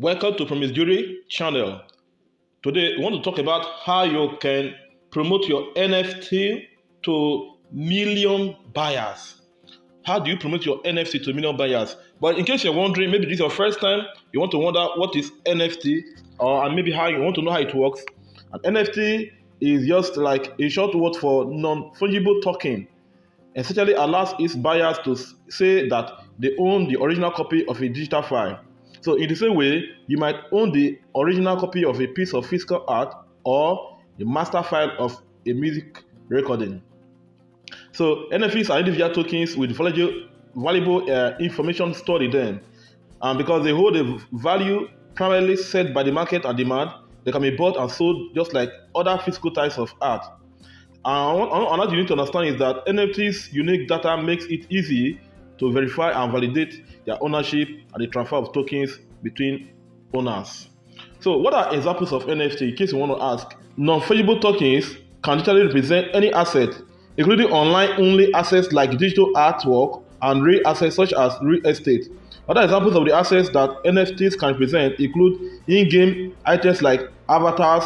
Welcome to Promise Jury channel. Today, we want to talk about how you can promote your NFT to million buyers. How do you promote your NFT to million buyers? But in case you're wondering, maybe this is your first time, you want to wonder what is NFT, and maybe how you want to know how it works. An NFT is just like a short word for non-fungible token. Essentially allows its buyers to say that they own the original copy of a digital file. So in the same way, you might own the original copy of a piece of physical art or the master file of a music recording. So NFTs are individual tokens with valuable information stored in them. And because they hold a value primarily set by the market and demand, they can be bought and sold just like other physical types of art. Another you need to understand is that NFTs' unique data makes it easy to verify and validate their ownership and the transfer of tokens between owners. So what are examples of NFT? In case you want to ask, non-fungible tokens can literally represent any asset, including online-only assets like digital artwork and real assets such as real estate. Other examples of the assets that NFTs can represent include in-game items like avatars,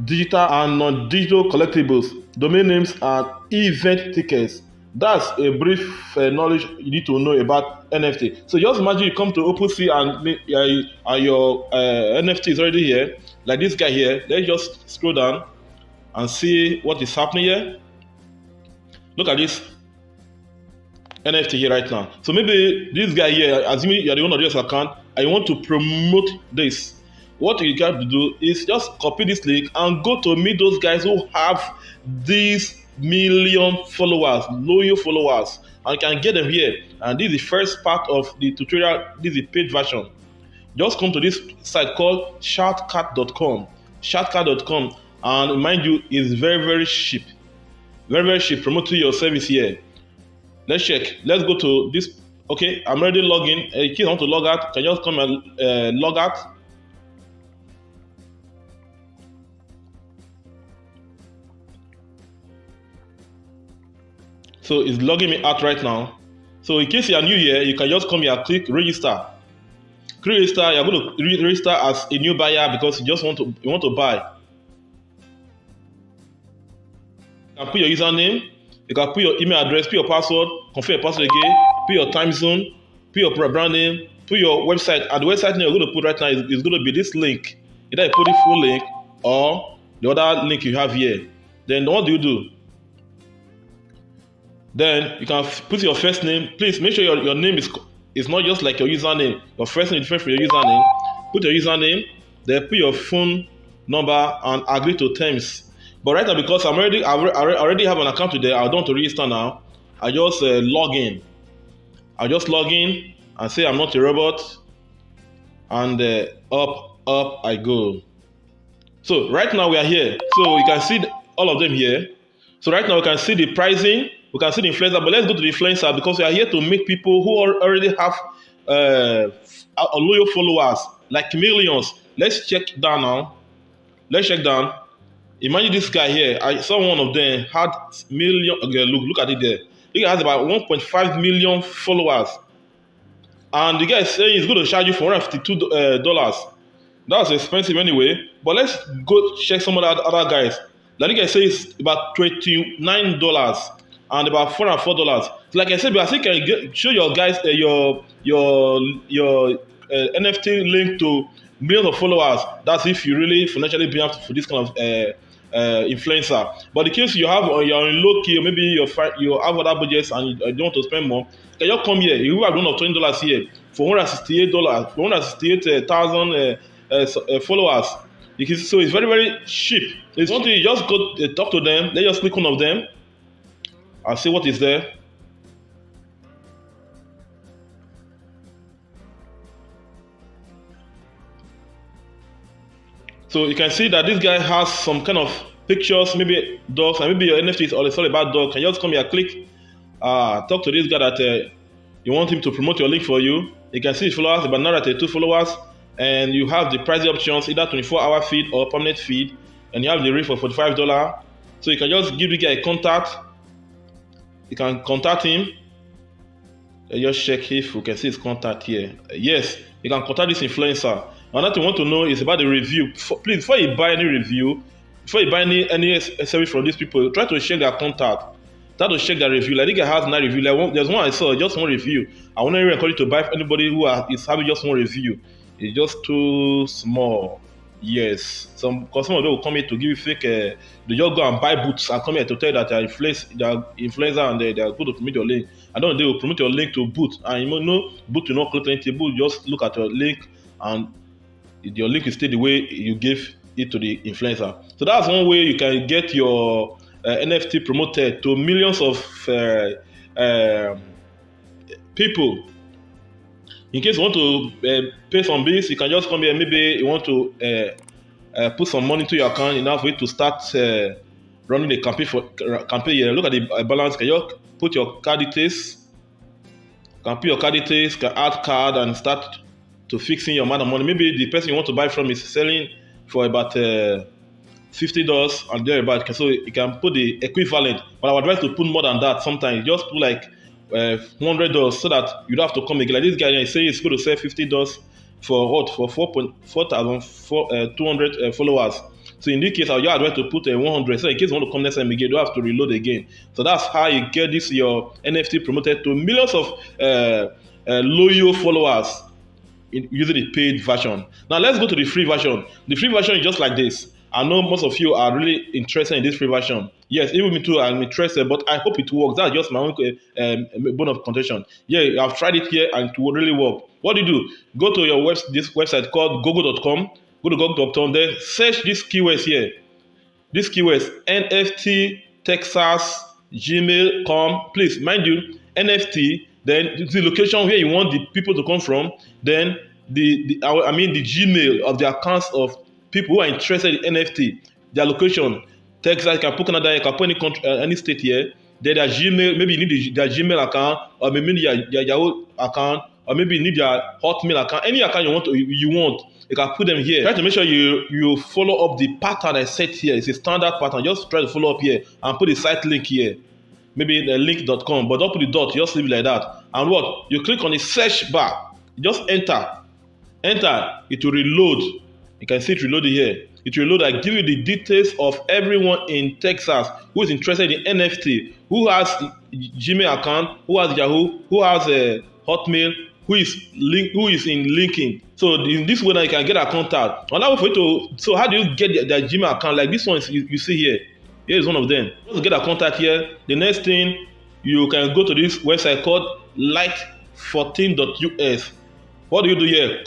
digital and non-digital collectibles, domain names, and event tickets. That's a brief knowledge you need to know about NFT. So just imagine you come to OpenSea and your NFT is already here, like this guy here. Let's just scroll down and see what is happening here. Look at this NFT here right now. So maybe this guy here, assuming you're the owner of this account, and you want to promote this. What you got to do is just copy this link and go to meet those guys who have these million followers, loyal followers, and you can get them here. And this is the first part of the tutorial. This is the paid version. Just come to this site called shoutcard.com. Shoutcard.com, and mind you, it's very cheap. Very cheap. Promoting your service here. Let's check. Let's go to this. Okay, I'm already logging. In case I want to log out, can you just come and log out? So it's logging me out right now. So in case you are new here, you can just come here, click register. Click register. You're going to register as a new buyer because you want to buy. You can put your username. You can put your email address, put your password, confirm your password again, put your time zone, put your brand name, put your website. And the website name you're going to put right now is going to be this link. Either you put the full link or the other link you have here. Then what do? Then you can put your first name. Please make sure your name is not just like your username. Your first name is different from your username. Put your username, then put your phone number and agree to terms. But right now, because I already have an account today, I don't want to register now. I just log in. I just log in and say I'm not a robot, and up I go. So right now we are here. So you can see all of them here. So right now we can see the pricing. We can see the influencer, but let's go to the influencer because we are here to make people who already have loyal followers, like millions. Let's check down now. Let's check down. Imagine this guy here. I saw one of them had million. Okay, look at it there. He has about 1.5 million followers, and the guy is saying he's going to charge you for $152. That's expensive anyway. But let's go check some of the other guys. Like the guy says, about $29. And about $404. So like I said, I think I can show your guys your NFT link to millions of followers. That's if you really financially be able for this kind of influencer. But in case you're in low key, or maybe you have other budgets and you don't want to spend more, can you come here? You have one of $20 here for $168, for 168,000 followers. So it's very cheap. It's one thing you just go talk to them. They just click one of them. I'll see what is there. So you can see that this guy has some kind of pictures, maybe dogs, and maybe your NFT is all about dogs. Can you just come here, click, talk to this guy that you want him to promote your link for you. You can see his followers, about 932 followers, and you have the pricing options, either 24-hour feed or permanent feed, and you have the rate for $45. So you can just give the guy a contact. You can contact him. Just check if you can see his contact here. Yes, you can contact this influencer. Another thing you want to know is about the review. Please, before you buy any review, before you buy any service from these people, try to check their contact. Try to check their review. Like this guy has a review. There's one I saw, just one review. I wouldn't really encourage you to buy anybody who is having just one review. It's just too small. Yes, some customers will come here to give you fake. They just go and buy boots and come here to tell you that they're influencer and they're good to promote your link. I don't know, they will promote your link to boot, and you know boot will not collect anything. Boot just look at your link and your link will stay the way you gave it to the influencer. So that's one way you can get your NFT promoted to millions of people. In case you want to pay some bills, you can just come here. Maybe you want to put some money to your account enough for you to start running a campaign here. Look at the balance. Can you put your card details? Can put your card details, can add card and start to fixing your amount of money. Maybe the person you want to buy from is selling for about $50 and thereabout. So you can put the equivalent. But I would advise to put more than that. Sometimes you just put like $100 so that you don't have to come again. Like this guy, he say he's going to sell $50 for what? For 4,200 followers. So in this case, I would advise to put 100. So in case you want to come next time again, you don't have to reload again. So that's how you get this your NFT promoted to millions of loyal followers using the paid version. Now let's go to the free version. The free version is just like this. I know most of you are really interested in this free version. Yes, even me too, I'm interested, but I hope it works. That's just my own bone of contention. Yeah, I've tried it here and it will really work. What do you do? Go to your this website called google.com. Go to google.com, then search these keywords here. These keywords, NFT, Texas, Gmail.com. Please, mind you, NFT, then the location where you want the people to come from, then the Gmail of the accounts of people who are interested in NFT, their location. Texas, you can put Canada, you can put any country, any state here. Then their Gmail, maybe you need their Gmail account, or maybe their Yahoo account, or maybe you need their Hotmail account. Any account you want, you can put them here. Try to make sure you follow up the pattern I set here. It's a standard pattern. Just try to follow up here and put the site link here. Maybe the link.com, but don't put the dot, just leave it like that. And what? You click on the search bar, just enter. Enter, it will reload. You can see it reloaded here. It will reload and give you the details of everyone in Texas who is interested in NFT, who has Gmail account, who has Yahoo, who has Hotmail, who is in linking. So in this way, now you can get a contact. Another way for you to. So how do you get their Gmail account? Like this one you see here. Here is one of them. Once you get a contact here, the next thing you can go to this website called light14.us. What do you do here?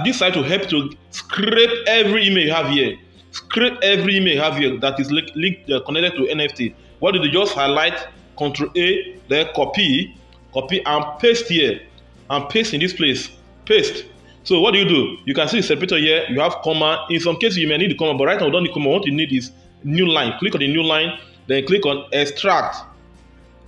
This site will help to scrape every email you have here. Scrape every email you have here that is linked connected to NFT. What do you do? Just highlight, Ctrl A, then copy and paste here. And paste in this place. Paste. So what do? You can see the separator here. You have comma. In some cases, you may need the comma, but right now we don't need comma. What you need is new line. Click on the new line, then click on extract.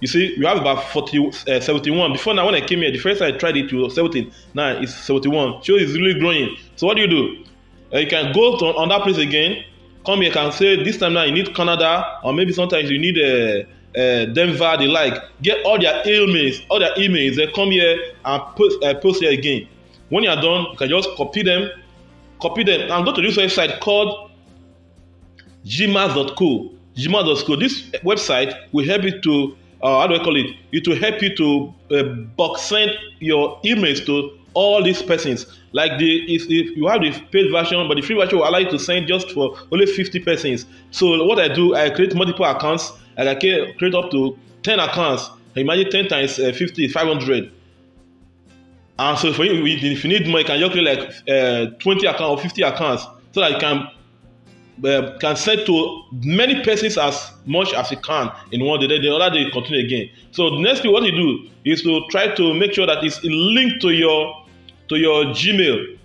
You see, you have about 71. Before now, when I came here, the first time I tried it was 17. Now it's 71. So it's really growing. So what do? You can go on that place again. Come here, can say this time now you need Canada, or maybe sometimes you need Denver. They like get all their emails. They come here and post here again. When you are done, you can just copy them, and go to this website called decemads.co. Decemads.co. This website will help you to how do I call it? It will help you to bulk send your emails to all these persons. Like if you have the paid version, but the free version will allow you to send just for only 50 persons. So what I do, I create multiple accounts. I can create up to 10 accounts. Imagine 10 times 50 is 500. And so for you, if you need more, you can just create like 20 accounts or 50 accounts so that you can send to many persons as much as you can in one day. The other day, continue again. So the next thing what you do is to try to make sure that it's linked to your Gmail.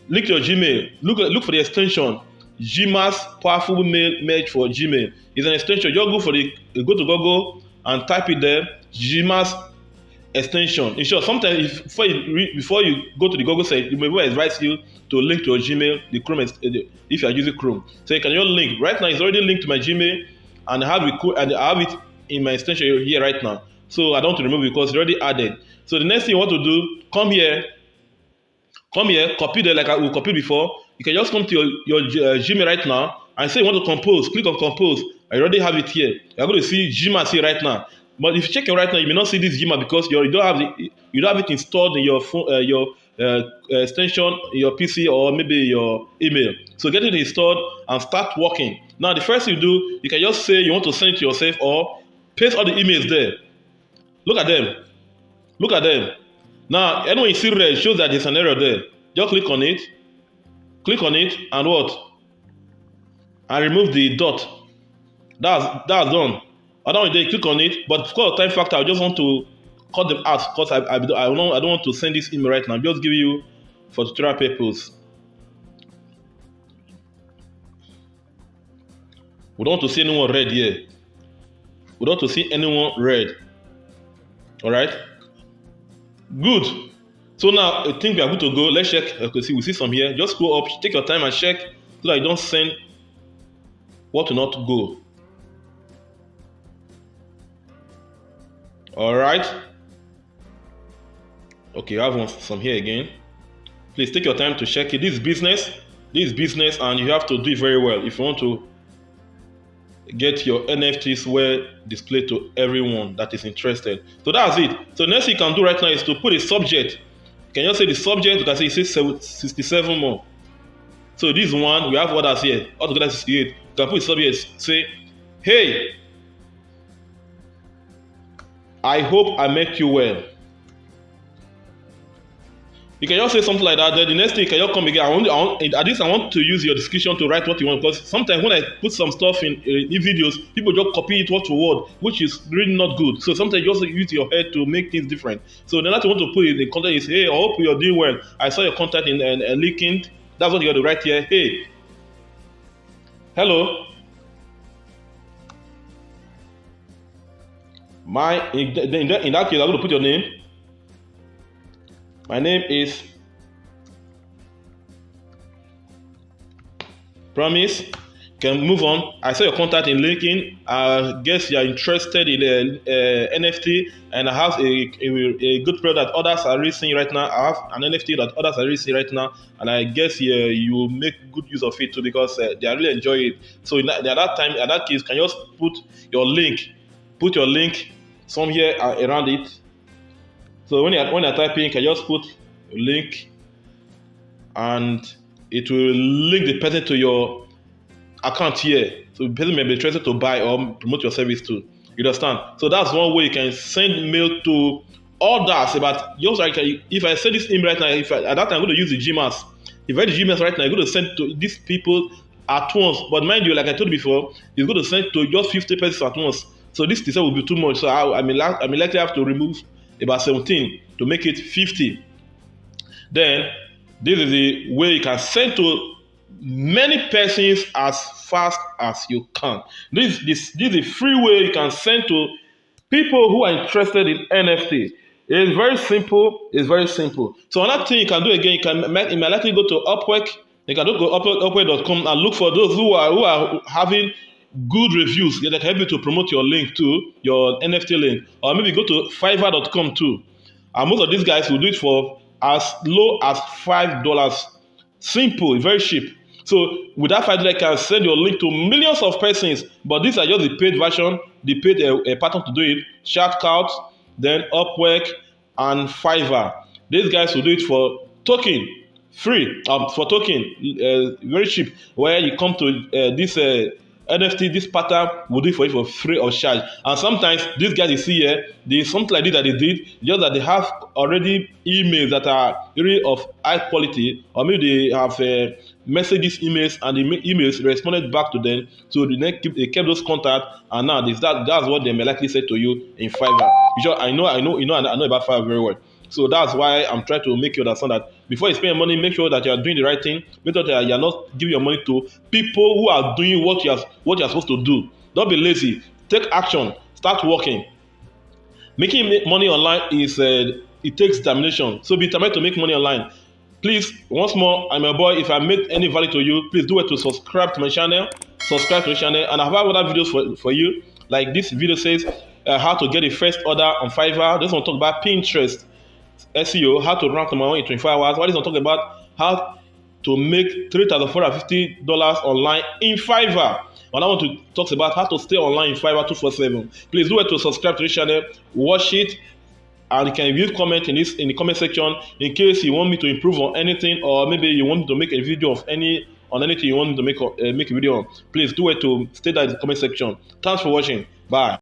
Link to your Gmail. Look for the extension Gmail's powerful mail merge for Gmail. It's an extension. Just go to Google and type it there. Gmail's extension. In short, sometimes before you go to the Google site, it may advise you to link to your Gmail, the Chrome, if you are using Chrome. So you can just link. Right now, it's already linked to my Gmail, and I have it in my extension here right now. So I don't want to remove it because it's already added. So the next thing you want to do, come here, Come here, copy there like I will copy before. You can just come to your Gmail right now and say you want to compose. Click on compose. I already have it here. You're going to see Gmail here right now. But if you check it right now, you may not see this Gmail because you don't have it installed in your phone, your extension, your PC, or maybe your email. So get it installed and start working. Now, the first thing you do, you can just say you want to send it to yourself or paste all the emails there. Look at them. Look at them. Now, anyone you see red shows that there's an error there. Just click on it. Click on it and what? And remove the dot. That's done. I don't want to click on it, but because of time factor, I just want to cut them out because I don't want to send this email right now. Just give you for tutorial purpose. We don't want to see anyone red here. We don't want to see anyone red. Alright? Good. So now I think we are good to go. Let's check. Okay, see, we see some here. Just scroll up, take your time and check so that you don't send what will not go. Alright. Okay, I have some here again. Please take your time to check it. This is business. This is business, and you have to do it very well if you want to get your NFTs well displayed to everyone that is interested. So that's it. So next thing you can do right now is to put a subject. You can just say the subject. You can say it says 67 more. So this one, we have others here. Altogether 68. You can put a subject. Say, hey, I hope I make you well. You can just say something like that. Then the next thing you can just come again. I want to use your description to write what you want, because sometimes when I put some stuff in videos, people just copy it word to word, which is really not good. So sometimes you just use your head to make things different. So the next thing you want to put in the content is, hey, I hope you're doing well. I saw your contact in LinkedIn. That's what you got to write here. Hey, hello. In that case, I'm going to put your name. My name is Promise. Can move on. I saw your contact in LinkedIn. I guess you are interested in NFT, and I have a good product that others are releasing right now. I have an NFT that others are releasing right now, and I guess you will make good use of it too, because they are really enjoy it. So at that case, can you just put your link? Put your link somewhere around it. So when you're typing, you can just put a link, and it will link the person to your account here. So the person may be interested to buy or promote your service too. You understand? So that's one way you can send mail to others about yours. If I send this email right now, at that time I'm going to use the Gmails. If I use the Gmails right now, I'm going to send to these people at once. But mind you, like I told you before, it's going to send to just 50 persons at once. So this design will be too much. So I may likely have to remove about 17 to make it 50. Then this is the way you can send to many persons as fast as you can. This is a free way you can send to people who are interested in NFT. It's very simple. It's very simple. So another thing you can do again, you might likely go to Upwork. You can go to upwork.com and look for those who are having good reviews that can help you to promote your link to your NFT link. Or maybe go to fiverr.com too. And most of these guys will do it for as low as $5. Simple, very cheap. So with that $5, you can send your link to millions of persons. But these are just the paid version, the paid pattern to do it. Shoutcloud, then Upwork, and Fiverr. These guys will do it for token, free, for token, very cheap. Where you come to this NFT, this pattern will do it for you for free of charge. And sometimes these guys you see here, there's something like this that they did, just that they have already emails that are really of high quality, or maybe they have messages emails, and the emails responded back to them, so they kept those contacts, and now that's what they may likely say to you in Fiverr. I know about Fiverr very well. So that's why I'm trying to make you understand that before you spend your money, make sure that you are doing the right thing. Make sure that you are not giving your money to people who are doing what you are supposed to do. Don't be lazy. Take action. Start working. Making money online it takes determination. So be determined to make money online. Please, once more, I'm your boy. If I made any value to you, please do it to subscribe to my channel. Subscribe to the channel, and I have other videos for you. Like this video says, how to get a first order on Fiverr. This one talk about Pinterest. SEO, how to rank number one in 24 hours. While this one talk about how to make $3,450 online in Fiverr. And I want to talk about how to stay online in Fiverr 247. Please do it to subscribe to this channel, watch it, and you can leave comment in the comment section in case you want me to improve on anything, or maybe you want me to make a video of anything you want me to make a video on. Please do it to state that in the comment section. Thanks for watching. Bye.